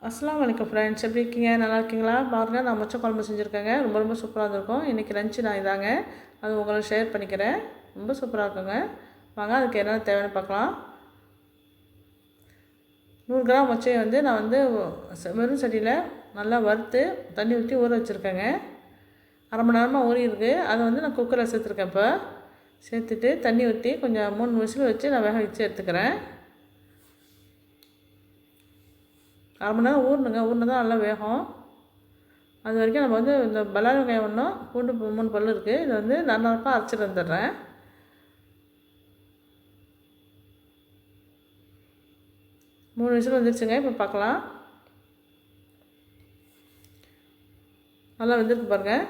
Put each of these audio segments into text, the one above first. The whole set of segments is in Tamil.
அஸ்ஸலாமு அலைக்கும் ஃப்ரெண்ட்ஸ், எப்படி இருக்கீங்க? நல்லா இருக்கீங்களா? பாருங்கள், நான் மொச்சை குழம்பு செஞ்சுருக்கேங்க. ரொம்ப ரொம்ப சூப்பராக இருந்திருக்கும். இன்றைக்கி லஞ்சு நான் இதாங்க, அது உங்களோட ஷேர் பண்ணிக்கிறேன். ரொம்ப சூப்பராக இருக்குங்க. வாங்க, அதுக்கு என்னென்ன தேவைன்னு பார்க்கலாம். 100 கிராம் மொச்சையை வந்து நான் வந்து வெறும் சட்டியில் நல்லா வறுத்து தண்ணி ஊற்றி ஊற வச்சுருக்கேங்க. அரை மணி நேரமாக ஊறி இருக்குது. அதை வந்து நான் குக்கரில் சேர்த்துருக்கேன். இப்போ சேர்த்துட்டு தண்ணி ஊற்றி கொஞ்சம் 3 விசில் வச்சு நான் வேக வச்சு எடுத்துக்கிறேன். அரை மணி நேரம் ஊறணுங்க. ஊறினா தான் நல்லா வேகும். அது வரைக்கும் நம்ம வந்து இந்த பல்லாரி வெங்காயம் ஒன்றும், பூண்டு 3 பல் இருக்குது. இதை வந்து நறுநறுப்பாக அரைச்சிட்டு வந்துடுறேன். மூணு விசில் வந்துடுச்சுங்க. இப்போ பார்க்கலாம். நல்லா வெந்திருக்கு பாருங்கள்.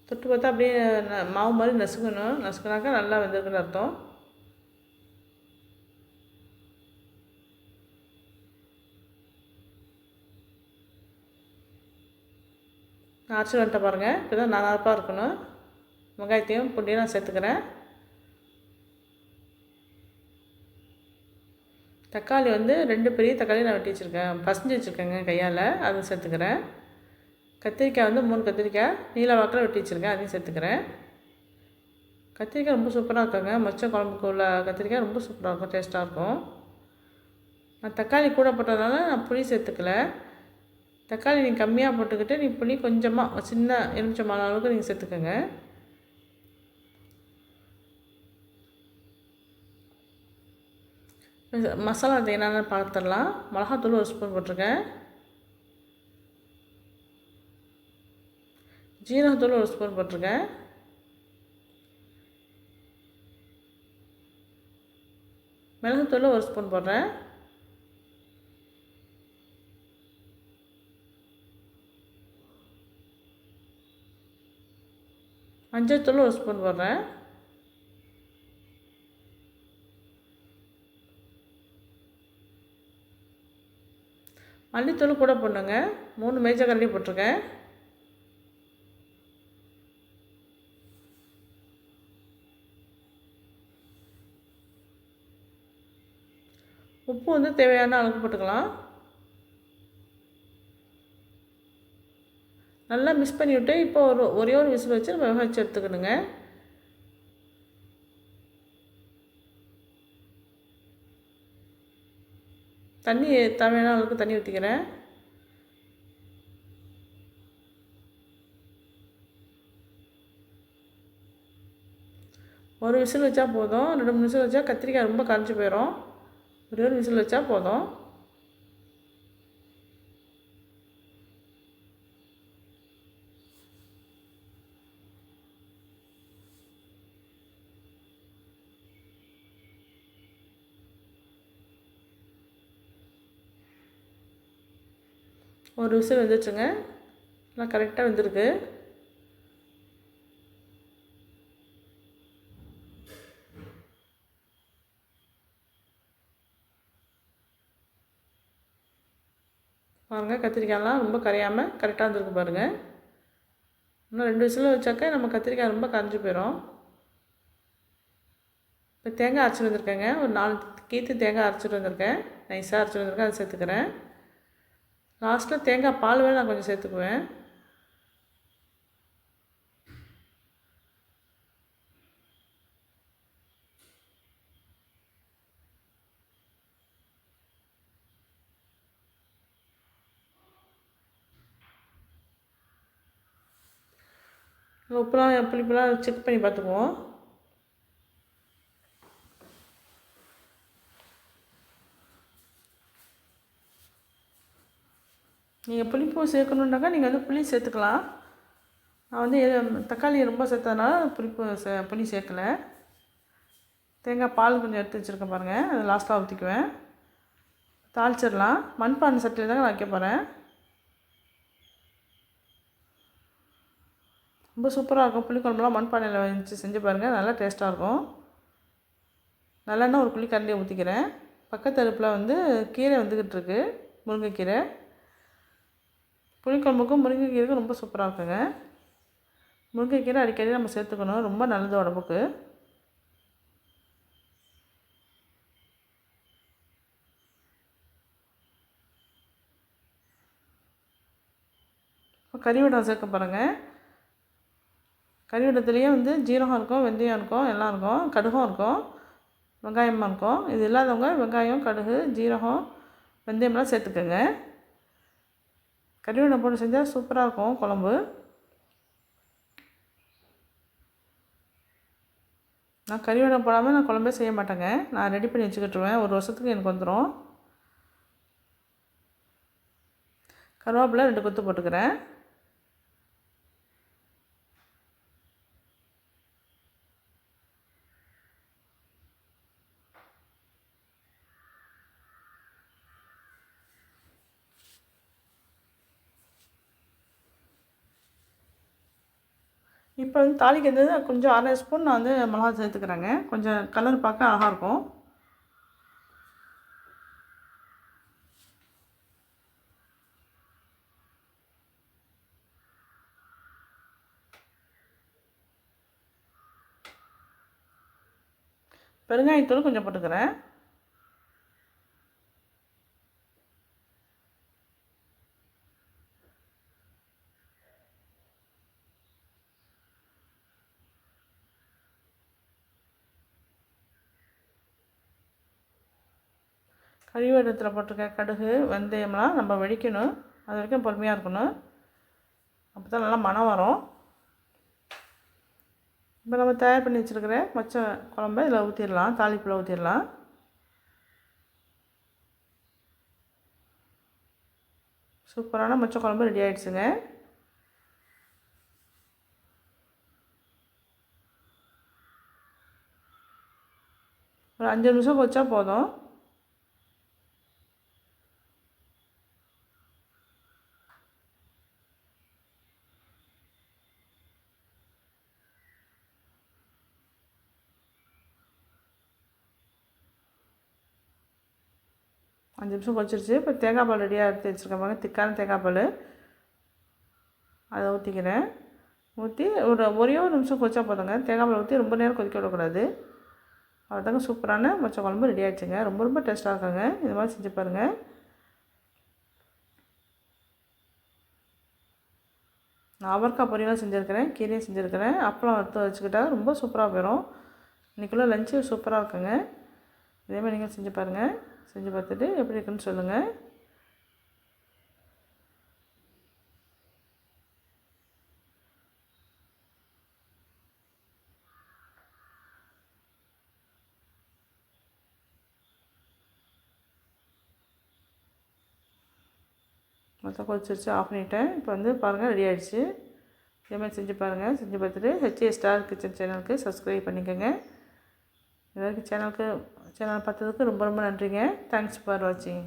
தொட்டு பார்த்தா அப்படியே மாவு மாதிரி நசுக்கணும். நசுக்கினாக்கா நல்லா வெந்திருக்குன்னு அர்த்தம். நான் அரைச்சி வந்துட்ட பாருங்கள். இப்போ தான் நறுப்பாக இருக்கணும். வெங்காயத்தையும் பூண்டையும் நான் சேர்த்துக்கிறேன். தக்காளி வந்து 2 பெரிய தக்காளி நான் வெட்டி வச்சுருக்கேன், பசஞ்சு வச்சுருக்கேங்க கையால். அதை சேர்த்துக்கிறேன். கத்திரிக்காய் வந்து 3 கத்திரிக்காய் நீல வாக்கில் வெட்டி வச்சுருக்கேன், அதையும் சேர்த்துக்கிறேன். கத்திரிக்காய் ரொம்ப சூப்பராக இருக்குங்க. மொச்சை குழம்புக்கு உள்ள கத்திரிக்காய் ரொம்ப சூப்பராக இருக்கும், டேஸ்ட்டாக இருக்கும். நான் தக்காளி கூட போட்டதுனால நான் புளி சேர்த்துக்கல. தக்காளி நீங்கள் கம்மியாக போட்டுக்கிட்டு நீங்கள் புளி கொஞ்சமாக சின்ன எலுமிச்சம்பழம் அளவுக்கு நீங்கள் சேர்த்துக்கோங்க. மசாலா அது என்னென்னு பார்த்துடலாம். மிளகாத்தூள் 1 ஸ்பூன் போட்டிருக்கேன். ஜீரகத்தூள் 1 ஸ்பூன் போட்டிருக்கேன். மிளகுத்தூள் 1 ஸ்பூன் போடுறேன். மஞ்சள்தூள் 1 ஸ்பூன் போடுறேன். மல்லித்தூள் கூட போடணுங்க. 3 மேஜர் கரண்டி போட்டிருக்கேன். உப்பு வந்து தேவையான அளவுக்கு போட்டுக்கலாம். நல்லா மிக்ஸ் பண்ணிவிட்டு இப்போ ஒரே ஒரு விசில் வச்சு நம்ம வேக வச்சு எடுத்துக்கணுங்க. தண்ணி தேவையான அளவுக்கு தண்ணி ஊற்றிக்கிறேன். ஒரு விசில் வச்சா போதும். 2 3 விசில் வச்சா கத்திரிக்காய் ரொம்ப கரைஞ்சி போயிடும். ஒரே ஒரு விசில் வச்சா போதும். ஒரு விசில் வந்துச்சுங்க. எல்லாம் கரெக்டாக வெந்திருக்கு. பாருங்கள், கத்திரிக்காயெலாம் ரொம்ப கரையாமல் கரெக்டாக வந்துருக்கு பாருங்கள். இன்னும் 2 விசில் வச்சாக்க நம்ம கத்திரிக்காய் ரொம்ப கரைஞ்சி போயிடும். இப்போ தேங்காய் அரைச்சிட்டு வந்திருக்கேங்க. ஒரு 4 கீத்து தேங்காய் அரைச்சிட்டு வந்திருக்கேன். நைஸாக அரைச்சிட்டு வந்திருக்கேன், அதை சேர்த்துக்கிறேன். லாஸ்ட்டில் தேங்காய் பால் வேறு நான் கொஞ்சம் சேர்த்துக்குவேன். உப்புலாம் புளிப்புலாம் செக் பண்ணி பார்த்துக்குவோம். நீங்கள் புளிப்பு சேர்க்கணுன்னாக்கா நீங்கள் வந்து புளி சேர்த்துக்கலாம். நான் வந்து தக்காளி ரொம்ப சேர்த்ததுனால புளி சேர்க்கலை. தேங்காய் பால் கொஞ்சம் எடுத்து வச்சுருக்கேன் பாருங்கள், அதை லாஸ்ட்டாக ஊற்றிக்குவேன். தாளிச்சிடலாம். மண்பானை சட்டியில் தாங்க நான் வைக்க போகிறேன். ரொம்ப சூப்பராக இருக்கும். புளிக்குழம்புலாம் மண்பானையில் வச்சு செஞ்சு பாருங்கள், நல்லா டேஸ்ட்டாக இருக்கும். நல்லெண்ணெய் ஒரு புளி கரண்டியை ஊற்றிக்கிறேன். பக்கத்து அடுப்பில் வந்து கீரை வந்துக்கிட்டு இருக்கு, முருங்கைக்கீரை. புளிக்குழம்புக்கும் முருங்கைக்கீரைக்கும் ரொம்ப சூப்பராக இருக்குங்க. முருங்கைக்கீரை அடிக்கடி நம்ம சேர்த்துக்கணும், ரொம்ப நல்லது உடம்புக்கு. இப்போ கறிவடம் சேர்க்க பாருங்க. கறிவடத்துலேயே வந்து ஜீரகம் இருக்கும், வெந்தயம் இருக்கும், எல்லாம் இருக்கும், கடுகும் இருக்கும், வெங்காயமாக இருக்கும். இது இல்லாதவங்க வெங்காயம், கடுகு, ஜீரகம், வெந்தயம்லாம் சேர்த்துக்கோங்க. கறிவடம் போட்டு செஞ்சால் சூப்பராக இருக்கும் குழம்பு. நான் கறிவடம் போடாமல் நான் குழம்பே செய்ய மாட்டேங்க. நான் ரெடி பண்ணி வச்சுக்கிட்டுருவேன், ஒரு வருஷத்துக்கு எனக்கு வந்துடும். கருவேப்பிலை 2 கொத்து போட்டுக்கிறேன். இப்போ வந்து தாளிக்கிறது கொஞ்சம் 1/2 ஸ்பூன் நான் வந்து மிளகா சேர்த்துக்கிறேங்க. கொஞ்சம் கலர் பார்க்க அழகாக இருக்கும். பெருங்காயத்தூள் கொஞ்சம் போட்டுக்கிறேன். கறிவேடத்தில் போட்டிருக்க கடுகு, வெந்தயம்லாம் நம்ம வெடிக்கணும். அது வரைக்கும் பொறுமையாக இருக்கணும். அப்போ தான் நல்லா மணம் வரும். இப்போ நம்ம தயார் பண்ணி வச்சுருக்கிற மொச்சை குழம்பை இதில் ஊற்றிடலாம், தாளிப்பில் ஊற்றிடலாம். சூப்பரான மொச்சை குழம்பு ரெடி ஆகிடுச்சுங்க. ஒரு 5 நிமிஷம் வச்சா போதும். அஞ்சு நிமிஷம் கொதிச்சிருச்சு. இப்போ தேங்காய் பால் ரெடியாக எடுத்து வச்சுருக்கேன் பாருங்க, திக்கான தேங்காய் பால். அதை ஊற்றிக்கிறேன். ஊற்றி ஒரே ஒரு நிமிஷம் கொதிச்சா போதுங்க. தேங்காய் பால் ஊற்றி ரொம்ப நேரம் கொதிக்க விடக்கூடாது. அவ்வளோதாங்க, சூப்பரான மொச்சை குழம்பு ரெடி ஆகிடுச்சுங்க. ரொம்ப ரொம்ப டேஸ்ட்டாக இருக்காங்க. இது மாதிரி செஞ்சு பாருங்கள். நான் அவரைக்காய் பொரியலாம் செஞ்சுருக்கிறேன், கீரையும் செஞ்சுருக்கிறேன், அப்பளம் எடுத்து வச்சுக்கிட்டா ரொம்ப சூப்பராக போயிடும். இன்றைக்குள்ள லஞ்சு சூப்பராக இருக்குங்க. இதேமாதிரி நீங்கள் செஞ்சு பாருங்கள். செஞ்சு பார்த்துட்டு எப்படி இருக்குன்னு சொல்லுங்கள். மொத்தம் கொதிச்சிருச்சு, ஆஃப் பண்ணிவிட்டேன். இப்போ வந்து பாருங்கள், ரெடி ஆகிடுச்சு. இதேமாதிரி செஞ்சு பாருங்கள். செஞ்சு பார்த்துட்டு HA ஸ்டார் கிச்சன் சேனலுக்கு சப்ஸ்கிரைப் பண்ணிக்கோங்க. இது வரைக்கும் சேனல் பார்த்ததுக்கு ரொம்ப ரொம்ப நன்றிங்க. தேங்க்ஸ் ஃபார் வாட்சிங்.